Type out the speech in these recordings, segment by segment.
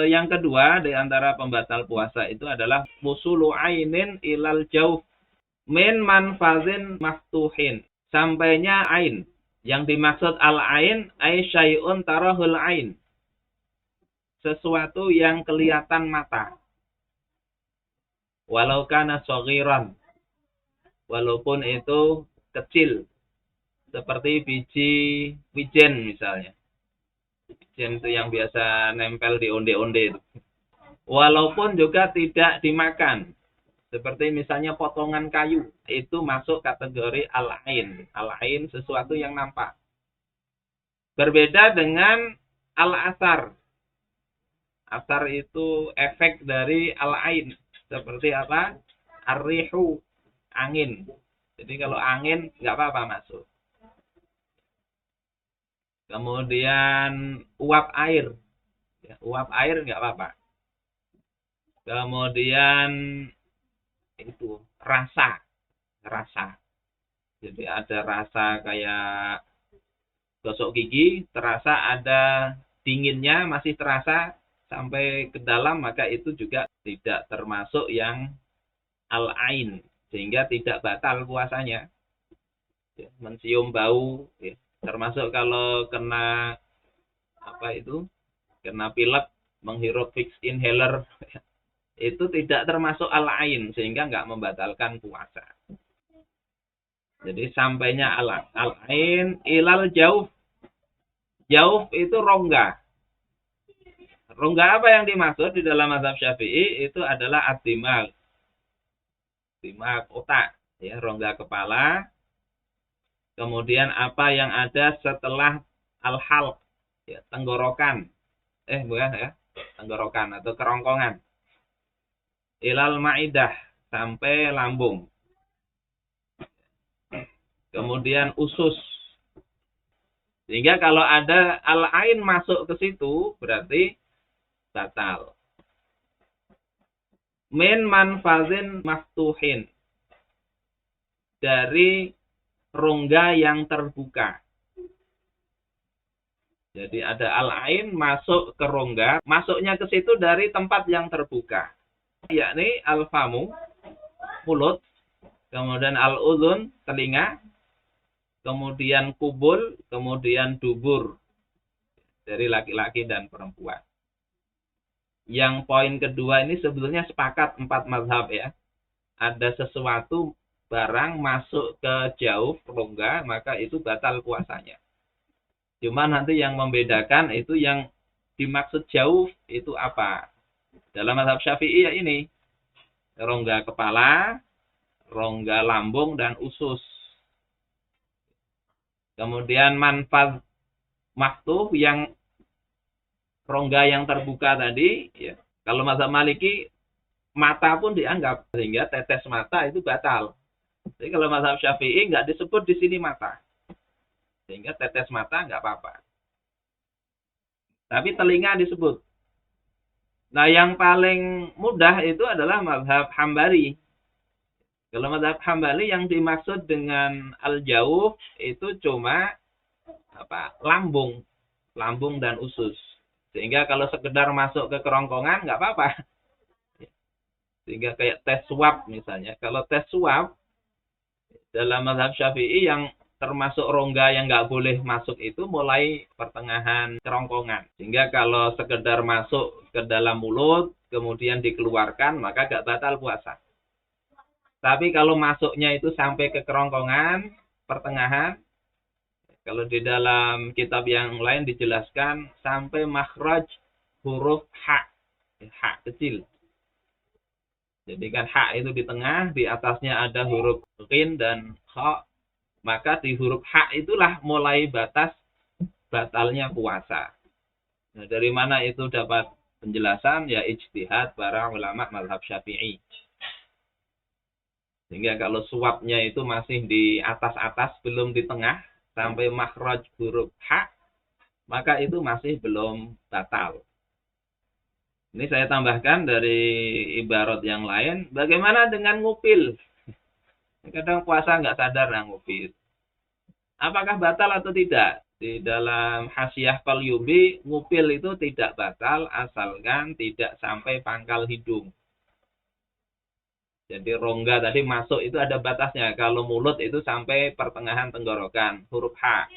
Yang kedua di antara pembatal puasa itu adalah wusulu ainin ilal jauf min manfazin maftuhin. Sampainya ain. Yang dimaksud al-ain ay syai'un tarahul ain. Sesuatu yang kelihatan mata. Walau kana shaghiran. Walaupun itu kecil. Seperti biji wijen misalnya. Wijen itu yang biasa nempel di onde-onde itu. Walaupun juga tidak dimakan. Seperti misalnya potongan kayu. Itu masuk kategori al-ain. Al-ain sesuatu yang nampak. Berbeda dengan al-asar. Asar itu efek dari al-ain. Seperti apa? Ar-rihu. Angin. Jadi kalau angin nggak apa-apa masuk. Kemudian uap air. Ya, uap air nggak apa-apa. Kemudian itu rasa. Jadi ada rasa kayak gosok gigi, terasa ada dinginnya, masih terasa sampai ke dalam, maka itu juga tidak termasuk yang al-ain. Sehingga tidak batal puasanya. Ya, mencium bau, ya. Termasuk kalau kena kena pilek, menghirup fixed inhaler, itu tidak termasuk al-ain sehingga nggak membatalkan puasa. Jadi sampainya al-ain ilal jauf. Jauf itu rongga. Rongga apa yang dimaksud di dalam mazhab Syafi'i itu adalah ad-dimag. Dimag otak, ya, rongga kepala. Kemudian apa yang ada setelah al-halq, ya, tenggorokan. Bukan ya, tenggorokan atau kerongkongan. Ilal ma'idah, sampai lambung. Kemudian usus. Sehingga kalau ada al-ain masuk ke situ, berarti batal. Min manfazin maftuhin. Dari rongga yang terbuka. Jadi ada al-ain masuk ke rongga, masuknya ke situ dari tempat yang terbuka. Yakni al-famu, mulut, kemudian al-udhun, telinga, kemudian kubul, kemudian dubur. Dari laki-laki dan perempuan. Yang poin kedua ini sebetulnya sepakat 4 mazhab ya. Ada sesuatu barang masuk ke jauh rongga, maka itu batal puasanya. Cuma nanti yang membedakan itu yang dimaksud jauh itu apa. Dalam mazhab Syafi'i ya ini. Rongga kepala, rongga lambung, dan usus. Kemudian manfaz maftuh yang rongga yang terbuka tadi. Ya. Kalau mazhab Maliki, mata pun dianggap. Sehingga tetes mata itu batal. Jadi kalau mazhab Syafi'i nggak disebut di sini mata. Sehingga tetes mata nggak apa-apa. Tapi telinga disebut. Nah yang paling mudah itu adalah mazhab Hambali. Kalau mazhab Hambali yang dimaksud dengan al-jauh itu cuma lambung. Lambung dan usus. Sehingga kalau sekedar masuk ke kerongkongan nggak apa-apa. Sehingga kayak tes swab misalnya. Kalau tes swab dalam mazhab Syafi'i yang termasuk rongga yang nggak boleh masuk itu mulai pertengahan kerongkongan. Sehingga kalau sekedar masuk ke dalam mulut, kemudian dikeluarkan, maka nggak batal puasa. Tapi kalau masuknya itu sampai ke kerongkongan, pertengahan, kalau di dalam kitab yang lain dijelaskan, sampai makhraj huruf ha. Ha kecil. Jadi kan ha itu di tengah, di atasnya ada huruf ghin dan kha. Maka di huruf ha itulah mulai batas batalnya puasa. Nah, dari mana itu dapat penjelasan? Ya ijtihad para ulama mazhab Syafi'i. Sehingga kalau suapnya itu masih di atas-atas, belum di tengah, sampai makhraj huruf ha, maka itu masih belum batal. Ini saya tambahkan dari ibarat yang lain. Bagaimana dengan ngupil? Kadang puasa nggak sadar ngupil. Apakah batal atau tidak? Di dalam Hasyiah Qalyubi, ngupil itu tidak batal asalkan tidak sampai pangkal hidung. Jadi rongga tadi masuk itu ada batasnya. Kalau mulut itu sampai pertengahan tenggorokan, huruf H.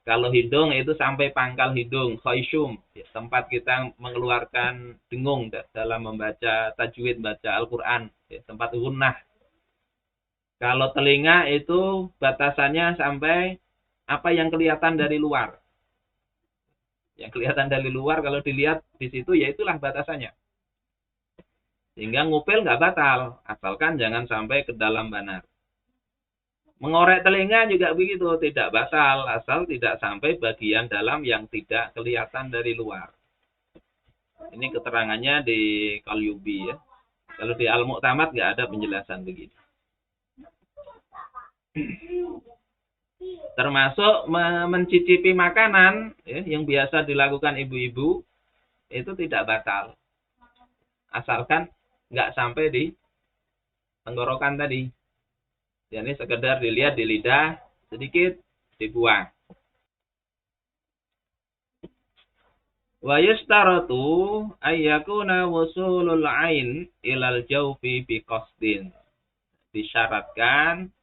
Kalau hidung itu sampai pangkal hidung, khayshum, tempat kita mengeluarkan dengung dalam membaca tajwid, baca Al-Quran, tempat gunnah. Kalau telinga itu batasannya sampai apa yang kelihatan dari luar. Yang kelihatan dari luar kalau dilihat di situ ya itulah batasannya. Sehingga ngupil nggak batal, asalkan jangan sampai ke dalam banar. Mengorek telinga juga begitu, tidak batal, asal tidak sampai bagian dalam yang tidak kelihatan dari luar. Ini keterangannya di Qalyubi ya. Kalau di Al-Mu'tamad nggak ada penjelasan begitu. Termasuk mencicipi makanan ya, yang biasa dilakukan ibu-ibu itu tidak batal. Asalkan nggak sampai di tenggorokan tadi. Jadi sekedar dilihat di lidah, sedikit dibuang. Wa yustaratu ayyakuna wusulul ain ilal jawfi biqasdin. Disyaratkan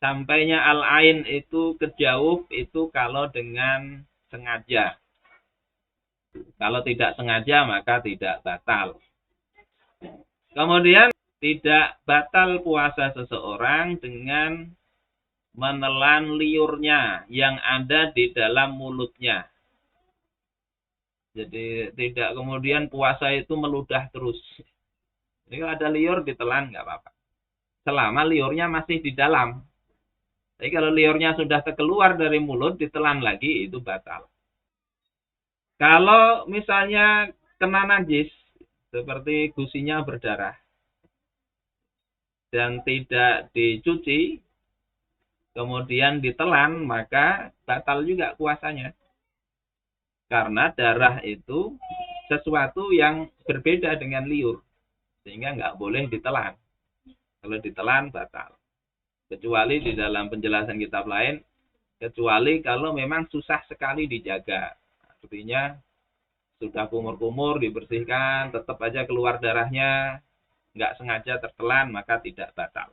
sampainya al-ain itu ke jawf itu kalau dengan sengaja. Kalau tidak sengaja maka tidak batal. Kemudian tidak batal puasa seseorang dengan menelan liurnya yang ada di dalam mulutnya. Jadi tidak kemudian puasa itu meludah terus. Jadi kalau ada liur ditelan nggak apa-apa. Selama liurnya masih di dalam. Tapi kalau liurnya sudah keluar dari mulut ditelan lagi itu batal. Kalau misalnya kena najis seperti gusinya berdarah dan tidak dicuci, kemudian ditelan, maka batal juga puasanya. Karena darah itu sesuatu yang berbeda dengan liur, sehingga nggak boleh ditelan. Kalau ditelan, batal. Kecuali di dalam penjelasan kitab lain, kecuali kalau memang susah sekali dijaga. Artinya, sudah kumur-kumur, dibersihkan, tetap aja keluar darahnya, nggak sengaja tertelan, maka tidak batal.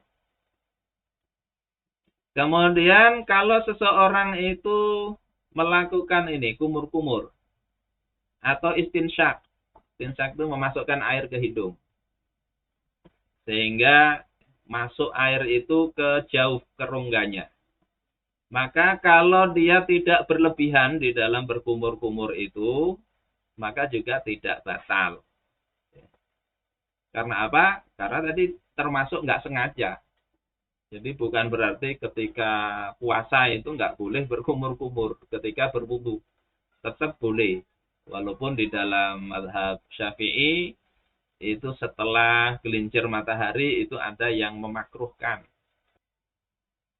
Kemudian kalau seseorang itu melakukan ini, kumur-kumur, atau istinsyak. Istinsyak itu memasukkan air ke hidung. Sehingga masuk air itu ke jauh ke rongganya. Maka kalau dia tidak berlebihan di dalam berkumur-kumur itu, maka juga tidak batal. Karena apa? Karena tadi termasuk nggak sengaja. Jadi bukan berarti ketika puasa itu nggak boleh berkumur-kumur. Ketika berwudu tetap boleh. Walaupun di dalam mazhab Syafi'i itu setelah gelincir matahari itu ada yang memakruhkan.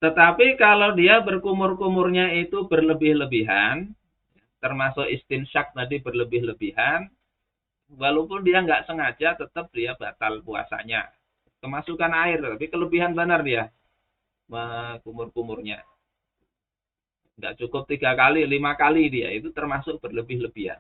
Tetapi kalau dia berkumur-kumurnya itu berlebih-lebihan, termasuk istinsyak tadi berlebih-lebihan, walaupun dia nggak sengaja tetap dia batal puasanya. Kemasukan air, tapi kelebihan benar dia kumur-kumurnya. Nggak cukup 3 kali, 5 kali dia, itu termasuk berlebih-lebihan.